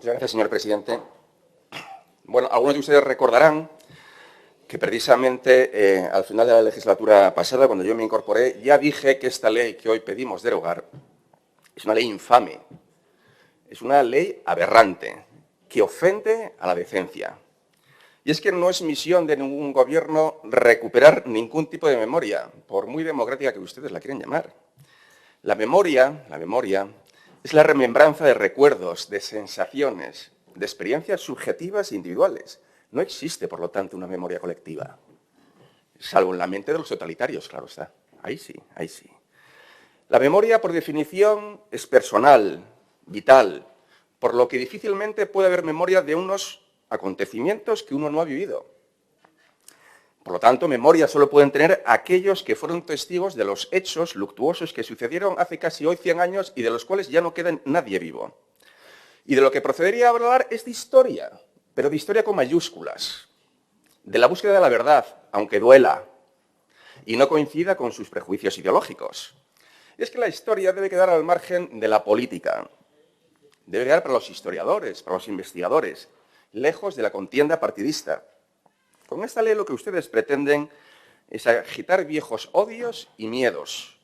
Muchas gracias, señor presidente. Bueno, algunos de ustedes recordarán que precisamente al final de la legislatura pasada, cuando yo me incorporé, ya dije que esta ley que hoy pedimos derogar es una ley infame, es una ley aberrante, que ofende a la decencia. Y es que no es misión de ningún gobierno recuperar ningún tipo de memoria, por muy democrática que ustedes la quieran llamar. La memoria es la remembranza de recuerdos, de sensaciones, de experiencias subjetivas e individuales. No existe, por lo tanto, una memoria colectiva, salvo en la mente de los totalitarios, claro está. Ahí sí, ahí sí. La memoria, por definición, es personal, vital, por lo que difícilmente puede haber memoria de unos acontecimientos que uno no ha vivido. Por lo tanto, memoria solo pueden tener aquellos que fueron testigos de los hechos luctuosos que sucedieron hace casi hoy 100 años y de los cuales ya no queda nadie vivo. Y de lo que procedería a hablar es de historia, pero de historia con mayúsculas, de la búsqueda de la verdad, aunque duela, y no coincida con sus prejuicios ideológicos. Es que la historia debe quedar al margen de la política, debe quedar para los historiadores, para los investigadores, lejos de la contienda partidista. Con esta ley lo que ustedes pretenden es agitar viejos odios y miedos,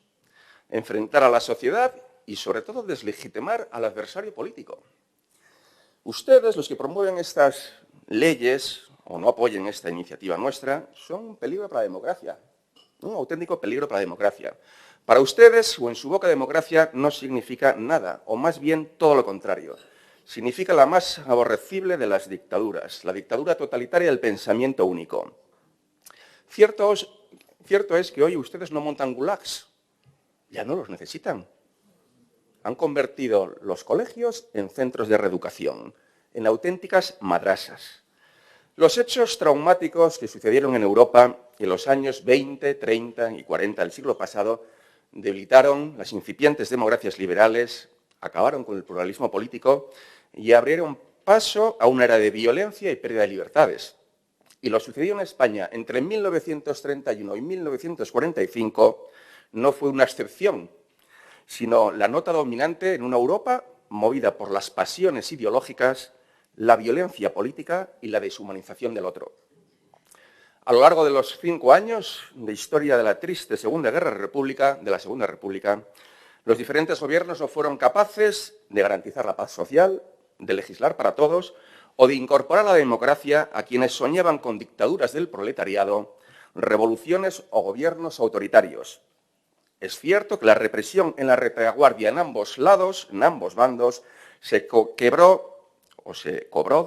enfrentar a la sociedad y, sobre todo, deslegitimar al adversario político. Ustedes, los que promueven estas leyes o no apoyen esta iniciativa nuestra, son un peligro para la democracia, un auténtico peligro para la democracia. Para ustedes, o en su boca, democracia no significa nada, o más bien todo lo contrario. Significa la más aborrecible de las dictaduras, la dictadura totalitaria del pensamiento único. Cierto es que hoy ustedes no montan gulags, ya no los necesitan. Han convertido los colegios en centros de reeducación, en auténticas madrasas. Los hechos traumáticos que sucedieron en Europa en los años 20, 30 y 40 del siglo pasado debilitaron las incipientes democracias liberales, acabaron con el pluralismo político y abrieron paso a una era de violencia y pérdida de libertades. Y lo sucedido en España entre 1931 y 1945 no fue una excepción, sino la nota dominante en una Europa movida por las pasiones ideológicas, la violencia política y la deshumanización del otro. A lo largo de los 5 años de historia de la triste Segunda República, los diferentes gobiernos no fueron capaces de garantizar la paz social, de legislar para todos o de incorporar a la democracia a quienes soñaban con dictaduras del proletariado, revoluciones o gobiernos autoritarios. Es cierto que la represión en la retaguardia en ambos lados, en ambos bandos, se cobró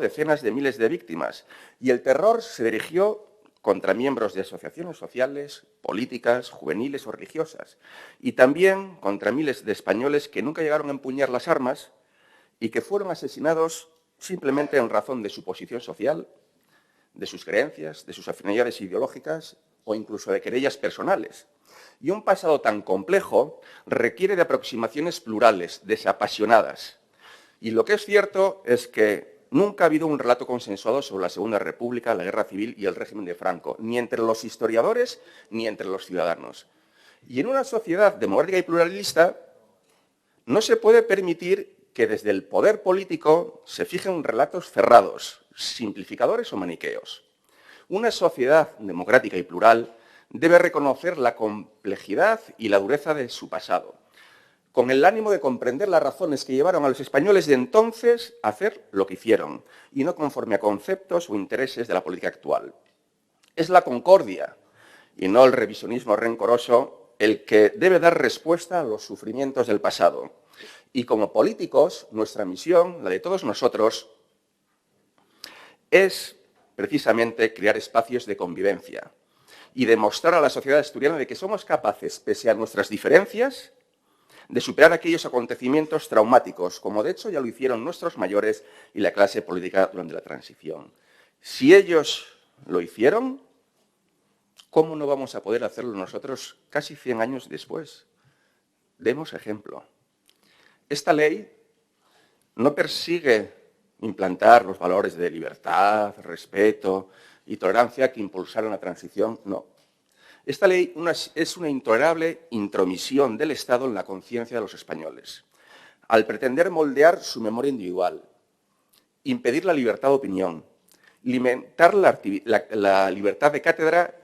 decenas de miles de víctimas y el terror se dirigió contra miembros de asociaciones sociales, políticas, juveniles o religiosas, y también contra miles de españoles que nunca llegaron a empuñar las armas y que fueron asesinados simplemente en razón de su posición social, de sus creencias, de sus afinidades ideológicas o incluso de querellas personales. Y un pasado tan complejo requiere de aproximaciones plurales, desapasionadas. Y lo que es cierto es que nunca ha habido un relato consensuado sobre la Segunda República, la Guerra Civil y el régimen de Franco, ni entre los historiadores ni entre los ciudadanos. Y en una sociedad democrática y pluralista no se puede permitir que desde el poder político se fijen relatos cerrados, simplificadores o maniqueos. Una sociedad democrática y plural debe reconocer la complejidad y la dureza de su pasado, con el ánimo de comprender las razones que llevaron a los españoles de entonces a hacer lo que hicieron, y no conforme a conceptos o intereses de la política actual. Es la concordia, y no el revisionismo rencoroso, el que debe dar respuesta a los sufrimientos del pasado. Y como políticos, nuestra misión, la de todos nosotros, es precisamente crear espacios de convivencia y demostrar a la sociedad asturiana de que somos capaces, pese a nuestras diferencias, de superar aquellos acontecimientos traumáticos, como de hecho ya lo hicieron nuestros mayores y la clase política durante la transición. Si ellos lo hicieron, ¿cómo no vamos a poder hacerlo nosotros casi 100 años después? Demos ejemplo. Esta ley no persigue implantar los valores de libertad, respeto y tolerancia que impulsaron la transición, no. Esta ley es una intolerable intromisión del Estado en la conciencia de los españoles, al pretender moldear su memoria individual impedir la libertad de opinión, limitar la libertad de cátedra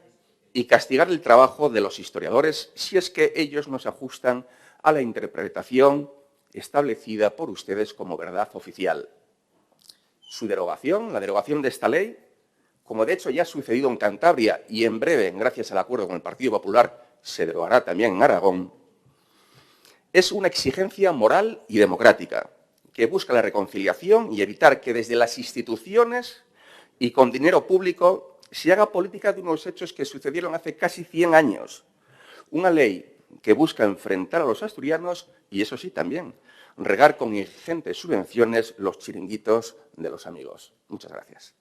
y castigar el trabajo de los historiadores si es que ellos no se ajustan a la interpretación establecida por ustedes como verdad oficial. Su derogación, la derogación de esta ley, como de hecho ya ha sucedido en Cantabria y en breve, gracias al acuerdo con el Partido Popular, se derogará también en Aragón, es una exigencia moral y democrática que busca la reconciliación y evitar que desde las instituciones y con dinero público se haga política de unos hechos que sucedieron hace casi 100 años. Una ley que busca enfrentar a los asturianos y, eso sí, también regar con ingentes subvenciones los chiringuitos de los amigos. Muchas gracias.